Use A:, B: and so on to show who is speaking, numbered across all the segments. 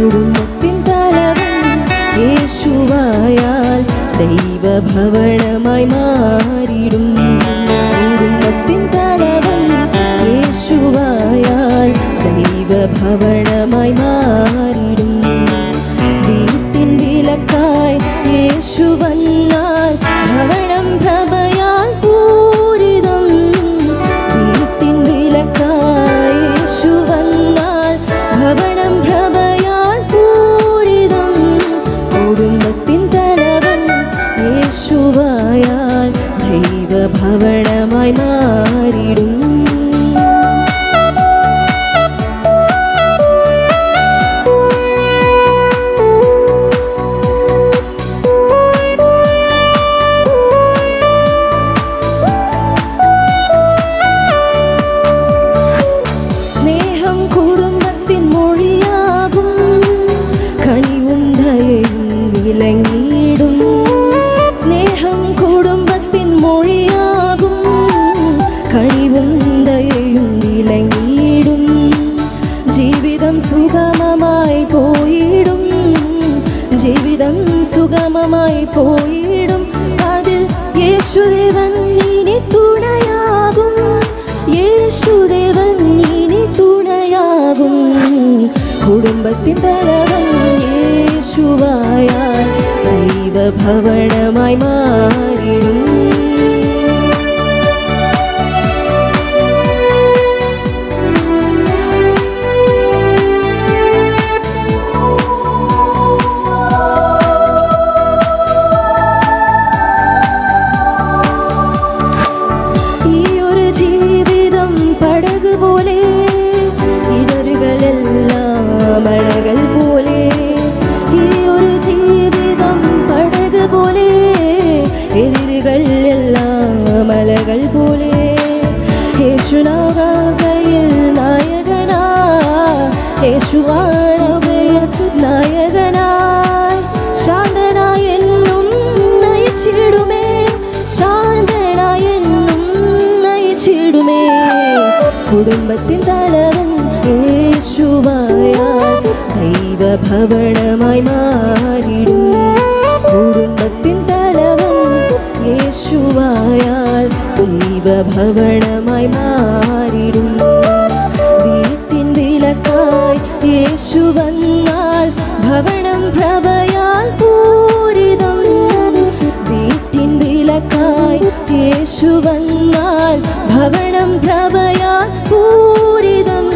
A: കുടുംബത്തിൻ തലവൻ യേശുവായാൽ ദൈവഭവനമായി മാറിടും. കുടുംബത്തിൻ തലവൻ യേശുവായാൽ ദൈവഭവനമായി മാറിടും. വീട്ടിൻ വിലക്കായി യേശു വന്നാൽ ഭവനം പ്രഭയാൽ പൂരിതം. വീട്ടിൻ വിലക്കായി യേശു വന്നാൽ ഭവനം പ്രഭയാൽ പൂരിതം. കുടുംബത്തിൻ തലവൻ യേശുവായാൽ ദൈവഭവനമായി മാറിടും. കുടുംബത്തിൻ മൊഴിയാകും, കണിവും ദയയും വിളങ്ങിടും. സ്നേഹം കുടുംബത്തിൻ മൊഴിയാകും, കണിവും ദയയും വിളങ്ങിടും. ജീവിതം സുഗമമായി പോയിടും, ജീവിതം സുഗമമായി പോയിടും. അതിൽ യേശുദേവൻ ഇനി തുണയാകും, യേശുദേവൻ ഇനി തുണയാകും. കുടുംബത്തിൻ തലവൻ യേശുവായാൽ ദൈവഭവനമായി മാറിടും. ഈ ഒരു ജീവിതം പടക് പോലെ, ഇടറുകളെല്ലാം മഴകൾ പോലെ. ഈ ഒരു ജീവിതം പടക് പോലെ, എതിരുകൾ എല്ലാം മലകൾ പോലെ. യേശുനാകയിൽ നായകനാ, യേശുവാനകയിൽ നായകനായി ശാന്തനായി എന്നും നയിച്ചിടുമേ, ശാന്തനായി എന്നും നയിച്ചിടുമേ. കുടുംബത്തിൻ തലവൻ യേശുവായാൽ ദൈവഭവനമായി മാറിടും. കുടുംബത്തിൻ തലവൻ യേശുവായാൽ ദൈവഭവനമായി മാറിടും. വീട്ടിൻ വിലക്കായി യേശു വന്നാൽ ഭവനം പ്രഭയാൽ പൂരിതം. വീട്ടിൻ വിലക്കായി യേശു വന്നാൽ ഭവനം പ്രഭയാൽ പൂരിതം.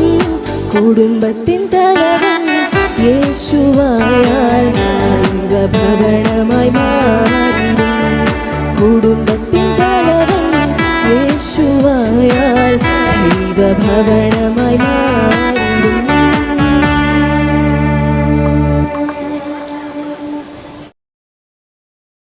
A: കുടുംബത്തിൻ തലവൻ യേശുവായാൽ ദൈവഭവനമായി മാറിടും. കുടുംബത്തിൻ തലവൻ യേശുവായാൽ ദൈവഭവനം